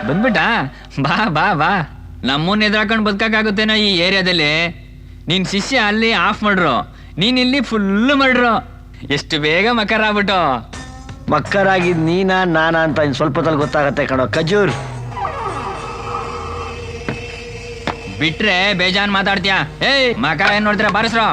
ಬಂದ್ಬಿಟ್ಟ. ಬಾ ಬಾ ಬಾ. ನಮ್ಮನ್ನ ಎದುರಾಕೊಂಡು ಬದುಕಾಗುತ್ತೇನೋ ಈ ಏರಿಯಾದಲ್ಲಿ. ನಿನ್ ಶಿಷ್ಯ ಅಲ್ಲಿ ಆಫ್ ಮಾಡ್ರು, ನೀನ್ ಇಲ್ಲಿ ಫುಲ್ ಮಾಡ್ರು. ಎಷ್ಟು ಬೇಗ ಮಕರ ಆಗ್ಬಿಟ್ಟು. ಮಕ್ಕರಾಗಿದ್ ನೀನಾ ನಾನಾ ಅಂತ ಇನ್ ಸ್ವಲ್ಪ ಹೊತ್ತಲ್ಲಿ ಗೊತ್ತಾಗತ್ತೆ ಕಣೋ ಖಜೂರ್. ಬಿಟ್ರೆ ಬೇಜಾನ್ ಮಾತಾಡ್ತೀಯಾ? ಏಯ್ ಮಕರ ಏನ್ ನೋಡ್ತೀರಾ? ಬಾರಿಸ್ರೋ.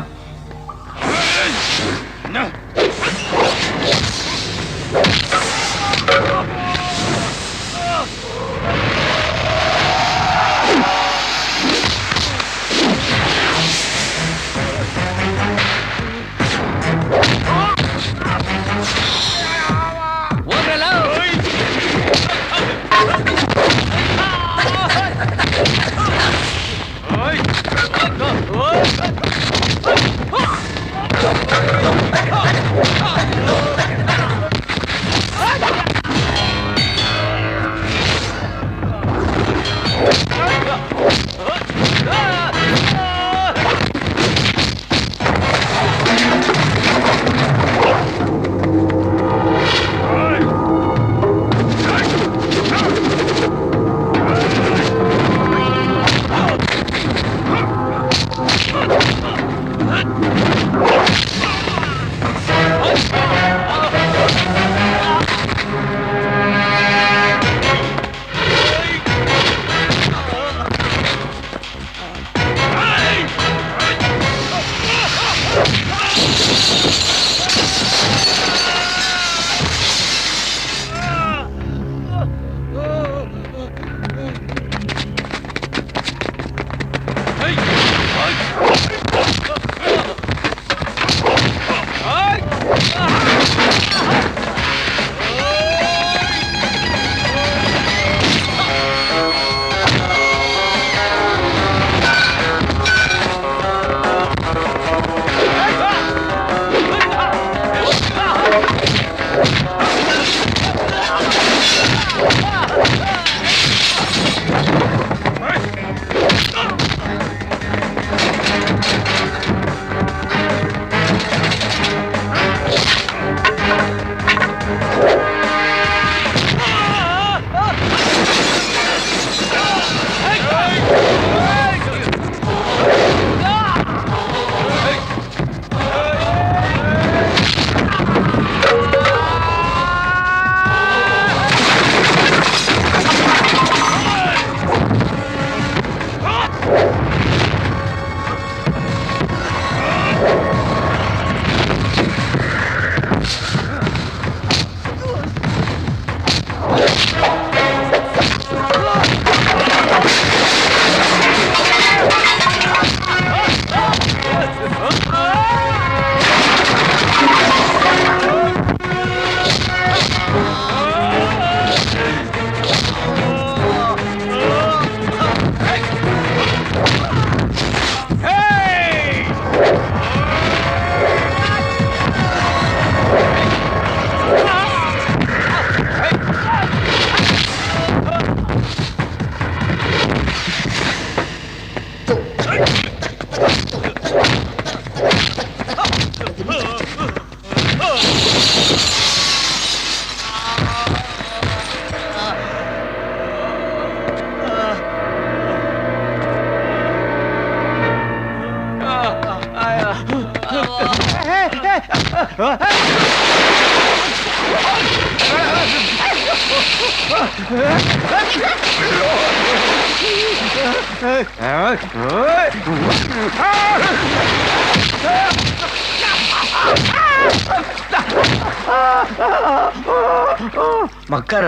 ಮಕ್ಕರ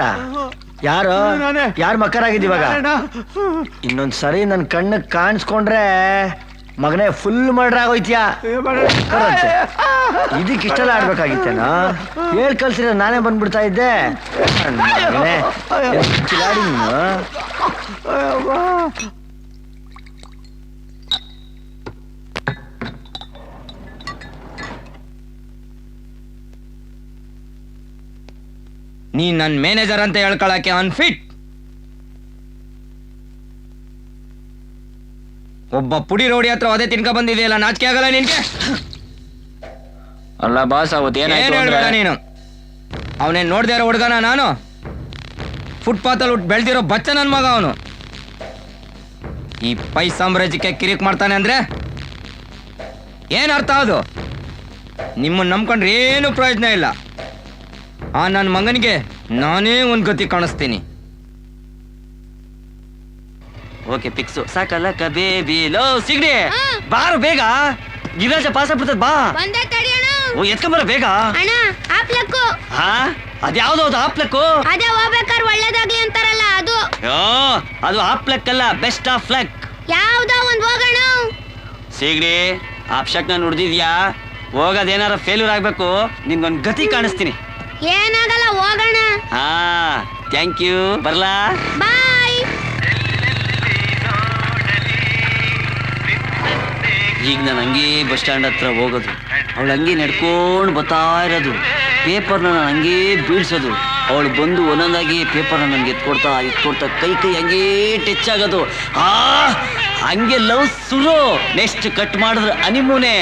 ಯಾರು ಯಾರು ಮಕ್ಕರಾಗಿದ್ದೀವಾಗ? ಇನ್ನೊಂದ್ ಸರಿ ನನ್ ಕಣ್ಣು ಕಾಣಿಸ್ಕೊಂಡ್ರೆ ಮಗನೇ ಫುಲ್ ಮರ್ಡರ್ ಆಗೋಯ್ತಿಯಾ? ಇದಕ್ಕೆ ಇಷ್ಟೆಲ್ಲ ಆಡ್ಬೇಕಾಗಿತ್ತೇನೋ? ಹೇಳ್ ಕಳ್ಸಿರ ನಾನೇ ಬಂದ್ಬಿಡ್ತಾ ಇದ್ದೆ. ಕಿಲಾಡಿ ನೀನು. ನೀ ನನ್ ಮ್ಯಾನೇಜರ್ ಅಂತ ಹೇಳ್ಕೊಳಕ್ಕೆ ಅನ್ಫಿಟ್. ಒಬ್ಬ ಪುಡಿ ರೋಡಿ ಹತ್ರ ಅದೇ ತಿನ್ಕ ಬಂದಿದೆಯಲ್ಲ, ನಾಚಿಕೆ ಆಗಲ್ಲ ನಿನ್ಗೆ? ಅಲ್ಲ ಬಾಸ್, ಅವತ್ತು ಏನಾಯ್ತು ನೀನು? ಅವನೇನ್ ನೋಡ್ದೇ ಇರೋ ಹುಡುಗನ ನಾನು? ಫುಟ್ಪಾತಲ್ಲಿ ಹುಟ್ಟು ಬೆಳೆದಿರೋ ಬಚ್ಚ ನನ್ನ ಮಗ ಅವನು. ಈ ಪೈ ಸಾಮ್ರಾಜ್ಯಕ್ಕೆ ಕಿರಿಕ್ ಮಾಡ್ತಾನೆ ಅಂದ್ರೆ ಏನ್ ಅರ್ಥ ಅದು? ನಿಮ್ಮನ್ನ ನಂಬ್ಕೊಂಡ್ರೆ ಏನು ಪ್ರಯೋಜನ ಇಲ್ಲ. ಆ ನನ್ನ ಮಗನಿಗೆ ನಾನೇ ಒಂದು ಗತಿ ಕಾಣಿಸ್ತೀನಿ. ಓಕೆ ಫಿಕ್ಸು ಸಾಕಲ್ಲ ಬೇಬಿ ಲೋ ಸಿಗ್ಡಿ ಬಾರು ಬೇಗ. ಗಿರಾಜ ಪಾಸ್ ಆಗ್ಬಿಡ್ತದ ಬಾ. ಬಂದೆ ತಡಿ ಅಣ್ಣ. ಓ ಎತ್ಕೊಂಬರ ಬೇಗ. ಅಣ್ಣ ಆಪ್ಲಕ್ಕು. ಹಾ ಅದ್ಯಾವ್ದು ಅದು ಆಪ್ಲಕ್ಕು? ಅದೇ ಹೋಗ್ಬೇಕಾದ್ರೆ ಒಳ್ಳೇದಾಗ್ಲಿ ಅಂತಾರಲ್ಲ ಅದು. ಅದು ಆಪ್ಲಕ್ ಅಲ್ಲ, ಬೆಸ್ಟ್ ಆಫ್ ಲಕ್. ಯಾವ್ದೋ ಒಂದ್ ಹೋಗೋಣ. ಸಿಗ್ಡಿ ಆಪ್ಷಕ್ನ ನುಡ್ದಿದ್ಯಾ? ಹೋಗೋದೇನಾರ ಫೇಲ್ಯೂರ್ ಆಗ್ಬೇಕು, ನಿನ್ಗೊಂದ್ ಗತಿ ಕಾಣಿಸ್ತೀನಿ. ಏನಾಗಲ್ಲ ಹೋಗೋಣ. ಹಾ ಥ್ಯಾಂಕ್ ಯು, ಬರ್ಲಾ ಬಾಯ್. ಈಗ ನಾನು ಹಂಗೆ ಬಸ್ ಸ್ಟ್ಯಾಂಡ್ ಹತ್ರ ಹೋಗೋದು, ಅವಳು ಹಂಗೆ ನಡ್ಕೊಂಡು ಬರ್ತಾ ಇರೋದು, ಪೇಪರ್ನ ನಾನು ಹಂಗೆ ಬೀಳ್ಸೋದು, ಅವಳು ಬಂದು ಒಂದೊಂದಾಗಿ ಪೇಪರ್ನ ನನಗೆ ಎತ್ಕೊಡ್ತಾ ಕೈ ಹಂಗೆ ಟಚ್ ಆಗೋದು. ಹಂಗೆ ಲವ್ ಸುರು. ನೆಕ್ಸ್ಟ್ ಕಟ್ ಮಾಡಿದ್ರೆ ಹನಿಮೂನೆ.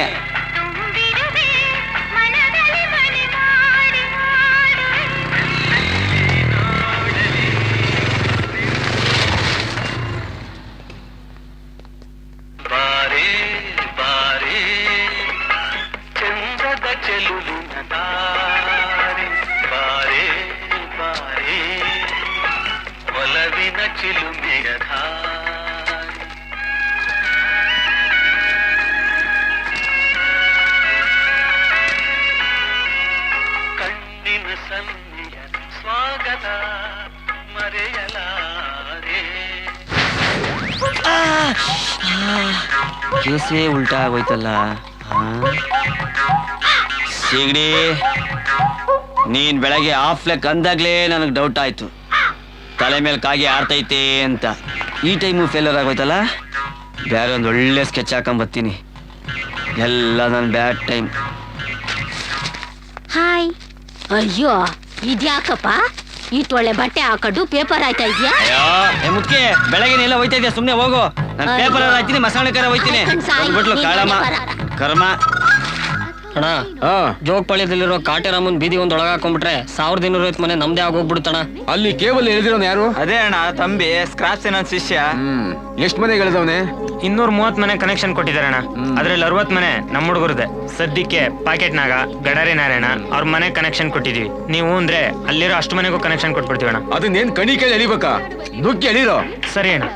ಕೇಸೇ ಉಲ್ಟಾ ಆಗೋಯ್ತಲ್ಲ. ಸಿಗಡಿ ನೀನ್ ಬೆಳಗ್ಗೆ ಆಫ್ ಲೆಕ್ ಅಂದಾಗ್ಲೇ ನನಗೆ ಡೌಟ್ ಆಯ್ತು, ತಲೆ ಮೇಲೆ ಕಾಗಿ ಆಡ್ತೈತೆ ಅಂತ. ಈ ಟೈಮು ಫೇಲ್ಯೂರ್ ಆಗೋಯ್ತಲ್ಲ. ಬೇರೆ ಒಂದು ಒಳ್ಳೆ ಸ್ಕೆಚ್ ಹಾಕೊಂಬರ್ತೀನಿ. ಎಲ್ಲ ನನ್ನ ಬ್ಯಾಡ್ ಟೈಮ್. ಹಾಯ್. ಅಯ್ಯೋ ಇದ್ಯಾಕಪ್ಪ ಇಟ್ ಒಳ್ಳೆ ಬಟ್ಟೆ ಹಾಕೊಂಡು ಪೇಪರ್ ಆಯ್ತಾ ಇದ್ಯಾ? ಅಯ್ಯೋ ಮುಖ್ಯ ಬೆಳಗ್ಗೆನೆಲ್ಲ ಹೋಯ್ತಾ ಇದೆಯಾ? ಸುಮ್ಮನೆ ಹೋಗು. ನಾನು ಪೇಪರ್ ಹಾಕ್ತೀನಿ, ಮಸಾಲೆ ಕರ ಹೋಯ್ತೀನಿ. ಬಿಟ್ಲು ಕಾಳಮ್ಮ ಕರ್ಮ. ಅಣ್ಣ ಜೋಗಪಾಳ್ಯದಲ್ಲಿರೋ ಕಾಟೇರಾಮನ್ ಬೀದಿ ಒಂದ್ ಒಳಗ ಹಾಕೊಂಡ್ಬಿಟ್ರೆ 1200 ಮನೆ ನಮ್ದೇ ಆಗೋಗ್ಬಿಡುತ್ತಣ. ಅಲ್ಲಿ ಕೇಬಲ್ ಎಳೆದಿರೋನು ಯಾರು? ಅದೇ ಅಣ್ಣ ತಂಬಿ ಸ್ಕ್ರಾಪ್ಸ್ ಏನೋ ಶಿಷ್ಯ. ಎಷ್ಟು ಮನೆ ಎಳೆದವನೆ? 230 ಮನೆ ಕನೆಕ್ಷನ್ ಕೊಟ್ಟಿದ್ದಾರೆ ಅಣ್ಣ. ಅದ್ರಲ್ಲಿ 60 ಮನೆ ನಮ್ಮ ಹುಡುಗರದೆ. ಸದ್ಯಕ್ಕೆ ಪಾಕೆಟ್ ನಾಗ ಗಡಾರಿ ನಾರಾಯಣ ಅವ್ರ ಮನೆ ಕನೆಕ್ಷನ್ ಕೊಟ್ಟಿದೀವಿ. ನೀವು ಅಂದ್ರೆ ಅಲ್ಲಿರೋ ಅಷ್ಟು ಮನೆಗೂ ಕನೆಕ್ಷನ್ ಕೊಟ್ಬಿಡ್ತೀವಿ ಅಣ್ಣ. ಅದನ್ನೇನ್ ಕಣಿ ಕೈ ಎಳಿಬೇಕಾ? ನುಗ್ಗಿ ಎಳಿರೋ. ಸರಿ ಅಣ್ಣ.